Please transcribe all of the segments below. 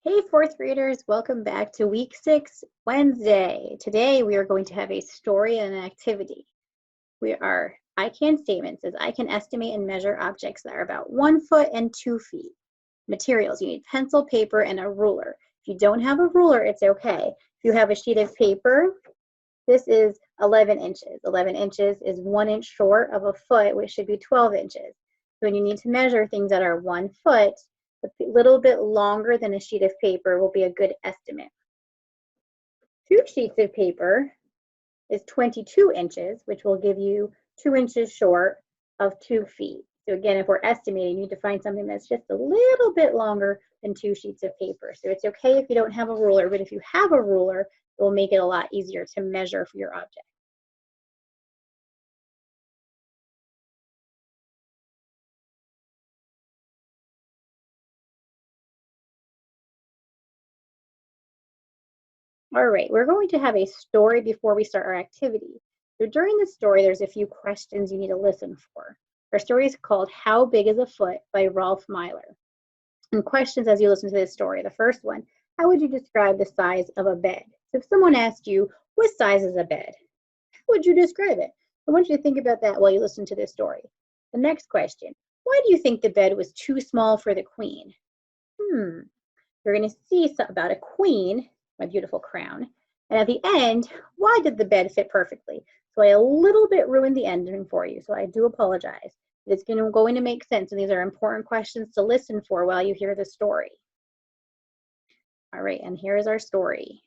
Hey, fourth graders, welcome back to week 6, Wednesday. Today we are going to have a story and an activity. I can statements as I can estimate and measure objects that are about 1 foot and 2 feet. Materials, you need pencil, paper, and a ruler. If you don't have a ruler, it's okay. If you have a sheet of paper, this is 11 inches. 11 inches is 1 inch short of a foot, which should be 12 inches. So when you need to measure things that are 1 foot, a little bit longer than a sheet of paper will be a good estimate. 2 sheets of paper is 22 inches, which will give you 2 inches short of 2 feet. So again, if we're estimating, you need to find something that's just a little bit longer than 2 sheets of paper. So it's okay if you don't have a ruler, but if you have a ruler, it will make it a lot easier to measure for your object. All right, we're going to have a story before we start our activity. So during the story, there's a few questions you need to listen for. Our story is called How Big is a Foot by Rolf Meiler. And questions as you listen to this story. The first one, how would you describe the size of a bed? So if someone asked you, what size is a bed? How would you describe it? I want you to think about that while you listen to this story. The next question, why do you think the bed was too small for the queen? You're going to see about a queen, my beautiful crown. And at the end, why did the bed fit perfectly? So I a little bit ruined the ending for you, so I do apologize. It's going to make sense, and these are important questions to listen for while you hear the story. All right, and here is our story.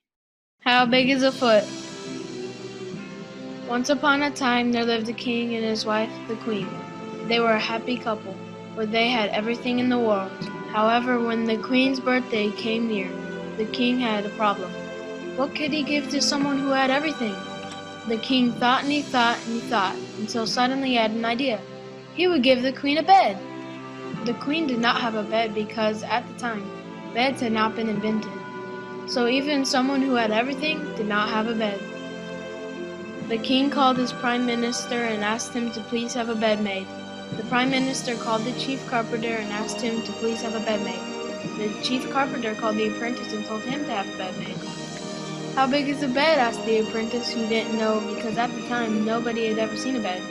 How big is a foot? Once upon a time there lived a king and his wife, the queen. They were a happy couple, for they had everything in the world. However, when the queen's birthday came near, the king had a problem. What could he give to someone who had everything? The king thought and he thought and he thought, until suddenly he had an idea. He would give the queen a bed. The queen did not have a bed because, at the time, beds had not been invented. So even someone who had everything did not have a bed. The king called his prime minister and asked him to please have a bed made. The prime minister called the chief carpenter and asked him to please have a bed made. The chief carpenter called the apprentice and told him to have a bed made. How big is the bed? Asked the apprentice, who didn't know because at the time nobody had ever seen a bed.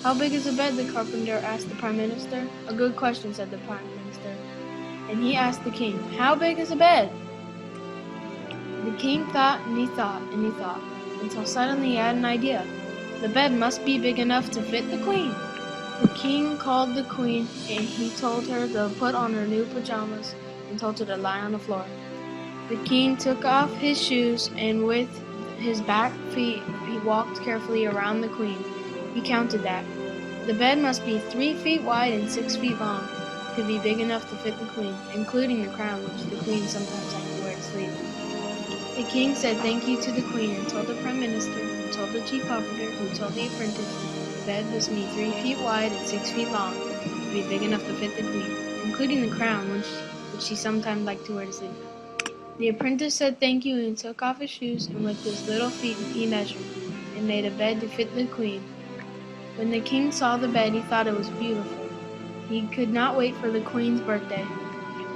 How big is the bed? The carpenter asked the prime minister. A good question, said the prime minister. And he asked the king, how big is the bed? The king thought and he thought and he thought, until suddenly he had an idea. The bed must be big enough to fit the queen. The king called the queen and he told her to put on her new pajamas and told her to lie on the floor. The king took off his shoes and with his back feet he walked carefully around the queen. He counted that. The bed must be 3 feet wide and 6 feet long to be big enough to fit the queen, including the crown which the queen sometimes liked to wear to sleep. The king said thank you to the queen and told the prime minister, who told the chief carpenter, who told the apprentice, the bed must be 3 feet wide and 6 feet long to be big enough to fit the queen, including the crown which she sometimes liked to wear to sleep. The apprentice said thank you and took off his shoes, and with his little feet he measured and made a bed to fit the queen. When the king saw the bed, he thought it was beautiful. He could not wait for the queen's birthday.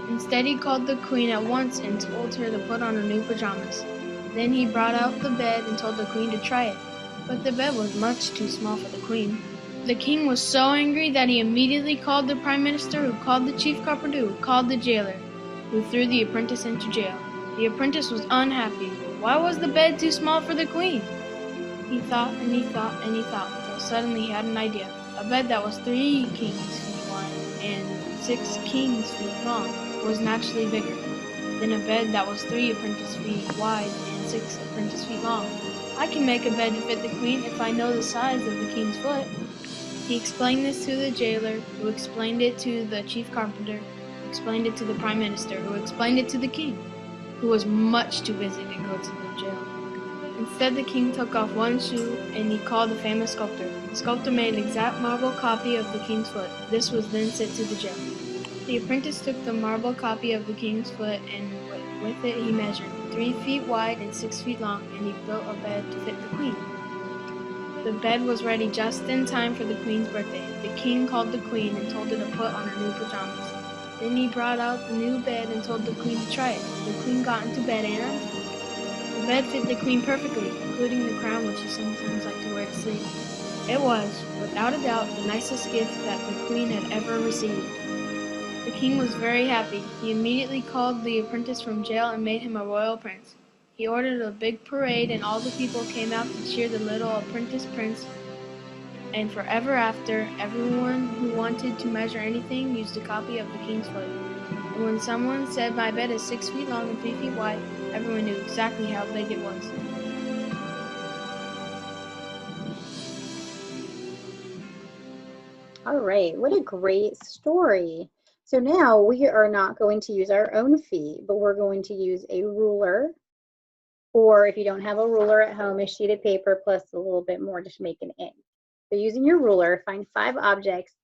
Instead, he called the queen at once and told her to put on her new pajamas. Then he brought out the bed and told the queen to try it, but the bed was much too small for the queen. The king was so angry that he immediately called the prime minister, who called the chief carpenter, who called the jailer, who threw the apprentice into jail. The apprentice was unhappy. Why was the bed too small for the queen? He thought and he thought and he thought, until suddenly he had an idea. A bed that was 3 king's feet wide and 6 king's feet long was naturally bigger than a bed that was 3 apprentice feet wide and 6 apprentice feet long. I can make a bed to fit the queen if I know the size of the king's foot. He explained this to the jailer, who explained it to the chief carpenter, who explained it to the prime minister, who explained it to the king, who was much too busy to go to the jail. Instead, the king took off one shoe and he called the famous sculptor. The sculptor made an exact marble copy of the king's foot. This was then sent to the jail. The apprentice took the marble copy of the king's foot and with it he measured 3 feet wide and 6 feet long, and he built a bed to fit the queen. The bed was ready just in time for the queen's birthday. The king called the queen and told her to put on her new pajamas. Then he brought out the new bed and told the queen to try it. The queen got into bed and the bed fit the queen perfectly, including the crown which she sometimes liked to wear to sleep. It was, without a doubt, the nicest gift that the queen had ever received. The king was very happy. He immediately called the apprentice from jail and made him a royal prince. He ordered a big parade and all the people came out to cheer the little apprentice prince, and forever after, everyone who wanted to measure anything used a copy of the king's foot. And when someone said my bed is 6 feet long and 3 feet wide, everyone knew exactly how big it was. All right, what a great story. So now we are not going to use our own feet, but we're going to use a ruler, or if you don't have a ruler at home, a sheet of paper plus a little bit more to make an inch. So using your ruler, find 5 objects,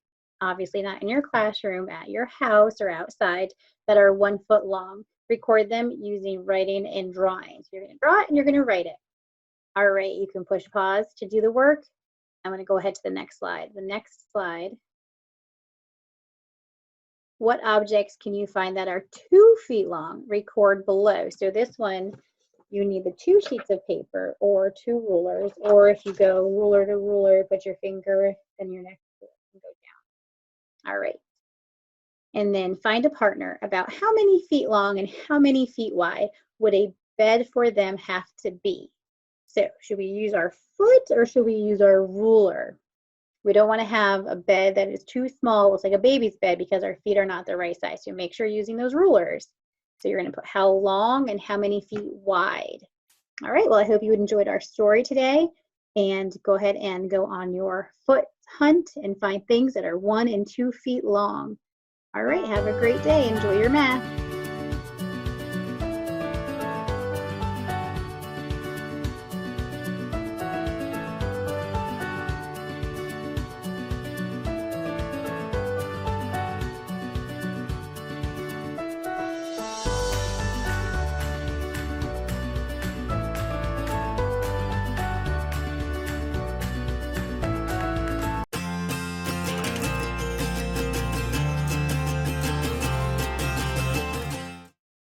obviously not in your classroom, at your house or outside, that are 1 foot long. Record them using writing and drawing. So you're going to draw it and you're going to write it. All right, you can push pause to do the work. I'm going to go ahead to the next slide. The next slide. What objects can you find that are 2 feet long? Record below. So this one, you need the 2 sheets of paper or 2 rulers, or if you go ruler to ruler, put your finger in your next to it and go down. All right. And then find a partner. About how many feet long and how many feet wide would a bed for them have to be? So should we use our foot or should we use our ruler? We don't want to have a bed that is too small, looks like a baby's bed, because our feet are not the right size. So make sure you're using those rulers. So you're going to put how long and how many feet wide. All right, well, I hope you enjoyed our story today. And go ahead and go on your foot hunt and find things that are 1 and 2 feet long. All right, have a great day. Enjoy your math.